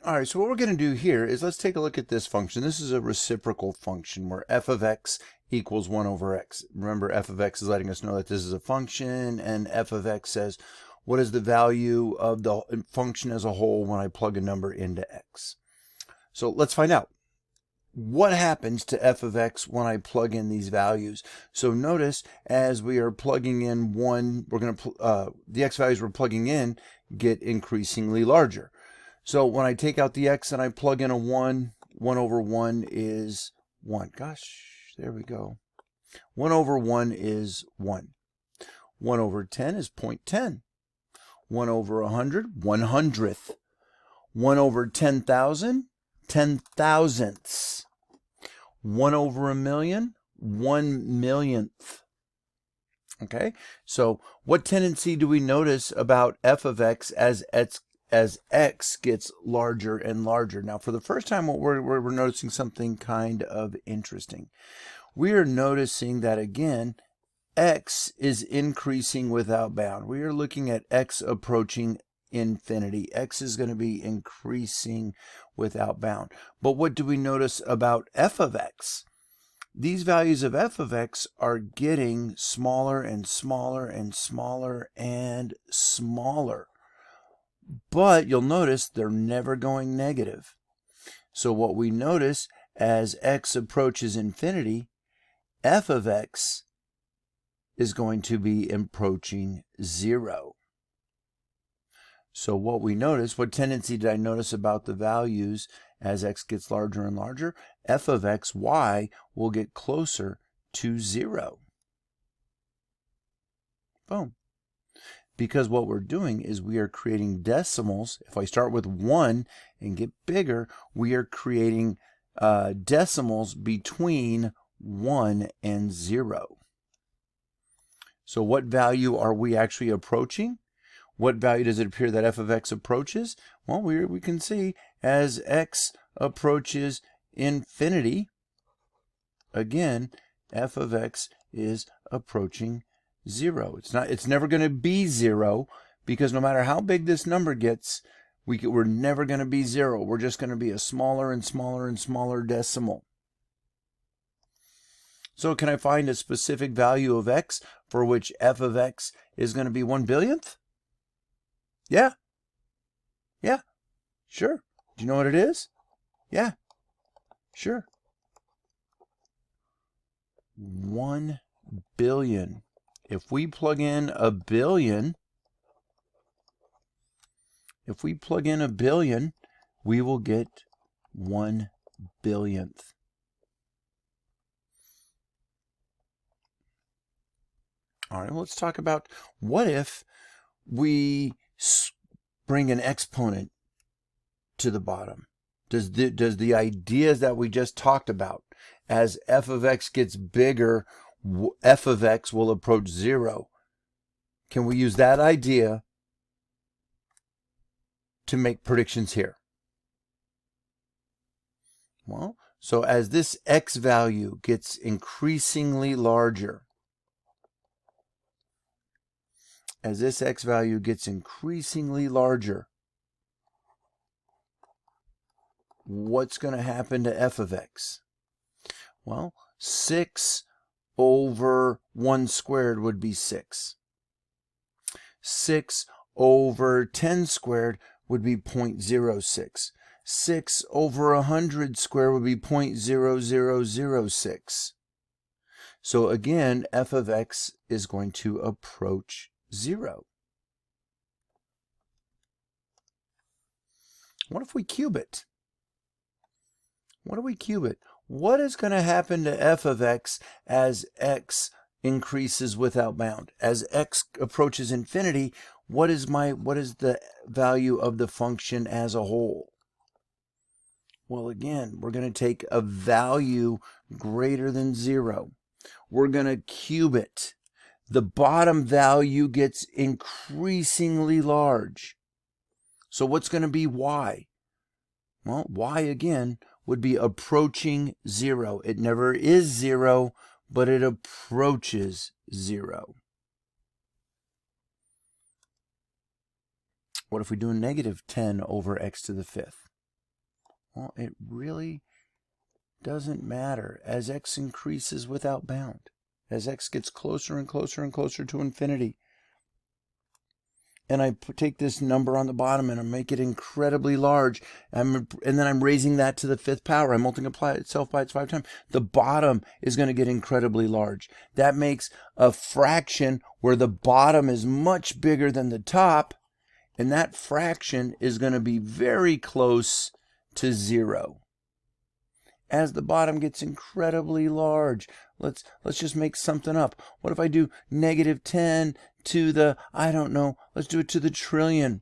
All right, so what we're going to do here is let's take a look at this function. This is a reciprocal function where f of x equals 1 over x. Remember, f of x is letting us know that this is a function, and f of x says what is the value of the function as a whole when I plug a number into x. So let's find out. What happens to f of x when I plug in these values? So notice as we are plugging in 1, we're going to the x values we're plugging in get increasingly larger. So when I take out the x and I plug in a 1, 1 over 1 is 1. Gosh, there we go. 1 over 1 is 1. 1 over 10 is 0.10. 1 over 100, 100th. 1 over 10,000, 10,000ths. 1 over a million, 1,000,000th. Okay, so what tendency do we notice about f of x as x gets larger and larger? Now, for the first time, we're noticing something kind of interesting. We are noticing that, again, x is increasing without bound. We are looking at x approaching infinity. X is going to be increasing without bound. But what do we notice about f of x? These values of f of x are getting smaller and smaller and smaller and smaller. But you'll notice they're never going negative. So what we notice as x approaches infinity, f of x is going to be approaching 0. So what we notice, what tendency did I notice about the values as x gets larger and larger? F of x, y, will get closer to 0. Boom. Because what we're doing is we are creating decimals. If I start with 1 and get bigger, we are creating decimals between 1 and 0. So what value are we actually approaching? What value does it appear that f of x approaches? Well, we can see as x approaches infinity, again, f of x is approaching 0. It's never going to be 0, because no matter how big this number gets, we're never going to be 0. We're just going to be a smaller and smaller and smaller decimal. So can I find a specific value of x for which f of x is going to be 1/billionth? Yeah. Yeah. Sure. Do you know what it is? Yeah. Sure. 1 billion. If we plug in a billion, we will get 1/billionth. All right, well, let's talk about what if we bring an exponent to the bottom. Does the ideas that we just talked about, as f of x gets bigger, f of x will approach 0. Can we use that idea to make predictions here? Well, so as this x value gets increasingly larger, what's going to happen to f of x? Well, 6 over 1 squared would be 6. 6 over 10 squared would be 0.06. 6 over 100 squared would be 0.0006. So again, f of x is going to approach 0. What if we cube it? What is going to happen to f of x as x increases without bound? As x approaches infinity, what is the value of the function as a whole? Well, again, we're going to take a value greater than 0. We're going to cube it. The bottom value gets increasingly large. So what's going to be y? Well, y again would be approaching 0. It never is 0, but it approaches 0. What if we do a negative 10 over x to the 5th? Well, it really doesn't matter as x increases without bound. As x gets closer and closer and closer to infinity, and I take this number on the bottom and I make it incredibly large, and then I'm raising that to the 5th power. I multiply itself by its 5 times. The bottom is going to get incredibly large. That makes a fraction where the bottom is much bigger than the top, and that fraction is going to be very close to 0. As the bottom gets incredibly large, let's just make something up. What if I do negative 10 to the, I don't know, let's do it to the trillion.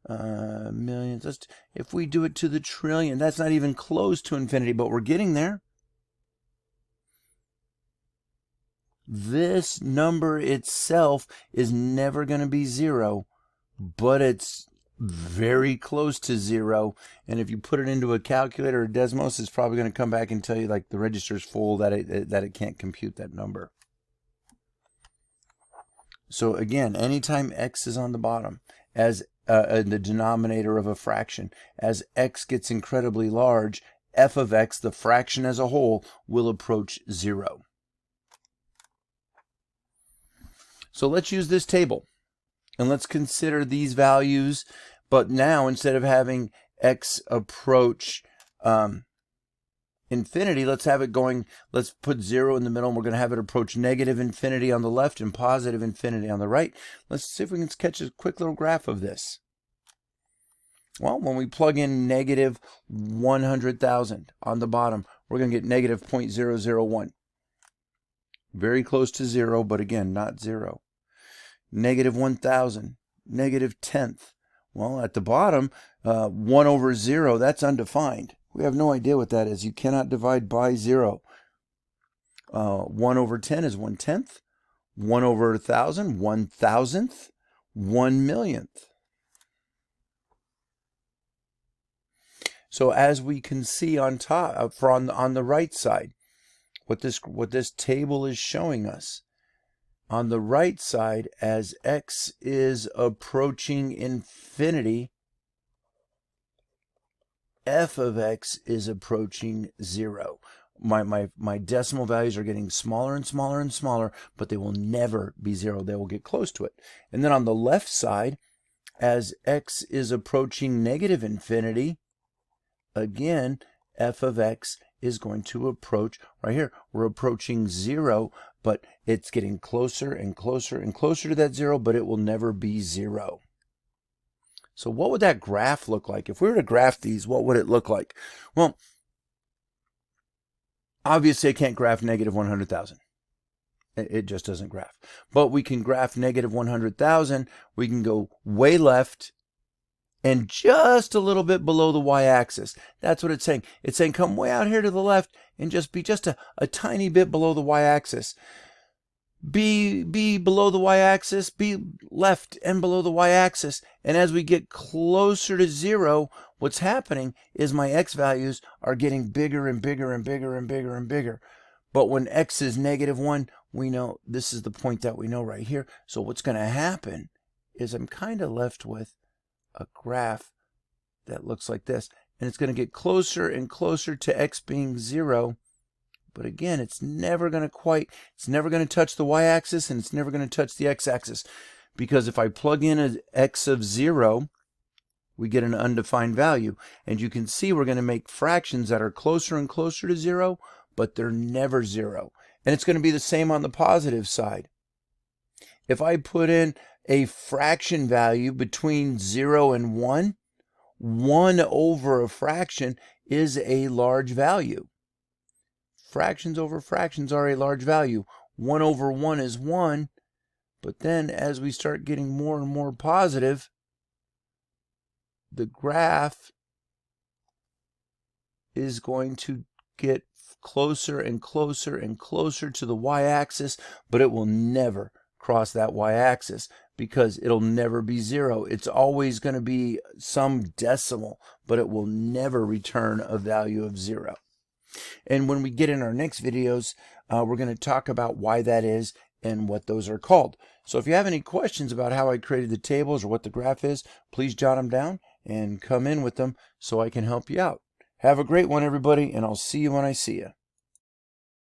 Millions. If we do it to the trillion, that's not even close to infinity, but we're getting there. This number itself is never going to be 0, but it's very close to 0, and if you put it into a calculator or Desmos, it's probably going to come back and tell you like the register's full, that it can't compute that number. So again, anytime x is on the bottom as the denominator of a fraction, as x gets incredibly large, f of x, the fraction as a whole, will approach 0. So let's use this table. And let's consider these values, but now instead of having x approach infinity, let's have it going, let's put 0 in the middle, and we're going to have it approach negative infinity on the left and positive infinity on the right. Let's see if we can catch a quick little graph of this. Well, when we plug in negative 100,000 on the bottom, we're going to get negative 0.001. Very close to 0, but again, not 0. Negative 1,000, negative 10th. Well, at the bottom, 1 over 0, that's undefined. We have no idea what that is. You cannot divide by 0. 1 over 10 is 1/10. 1 over 1,000, 1,000th. 1/1,000,000th. So as we can see on top, on the right side, what this table is showing us, on the right side, as x is approaching infinity, f of x is approaching 0. My decimal values are getting smaller and smaller and smaller, but they will never be 0. They will get close to it. And then on the left side, as x is approaching negative infinity, again, f of x is going to approach, right here, we're approaching 0, but it's getting closer and closer and closer to that 0, but it will never be 0. So what would that graph look like? If we were to graph these, what would it look like? Well, obviously I can't graph negative 100,000. It just doesn't graph. But we can graph negative 100,000. We can go way left and just a little bit below the y-axis. That's what it's saying. It's saying come way out here to the left and just be just a tiny bit below the y-axis. Be below the y-axis, be left and below the y-axis. And as we get closer to 0, what's happening is my x values are getting bigger and bigger and bigger and bigger and bigger. But when x is negative 1, we know this is the point that we know right here. So what's going to happen is I'm kind of left with a graph that looks like this, and it's going to get closer and closer to x being 0, but again, it's never going to touch the y-axis, and it's never going to touch the x-axis, because if I plug in an x of 0, we get an undefined value, and you can see we're going to make fractions that are closer and closer to 0, but they're never 0, and it's going to be the same on the positive side. If I put in a fraction value between 0 and 1, 1 over a fraction is a large value. Fractions over fractions are a large value. 1 over 1 is 1, but then as we start getting more and more positive, the graph is going to get closer and closer and closer to the y-axis, but it will never cross that y-axis because it'll never be 0. It's always going to be some decimal, but it will never return a value of 0. And when we get in our next videos, we're going to talk about why that is and what those are called. So if you have any questions about how I created the tables or what the graph is, please jot them down and come in with them so I can help you out. Have a great one, everybody, and I'll see you when I see you.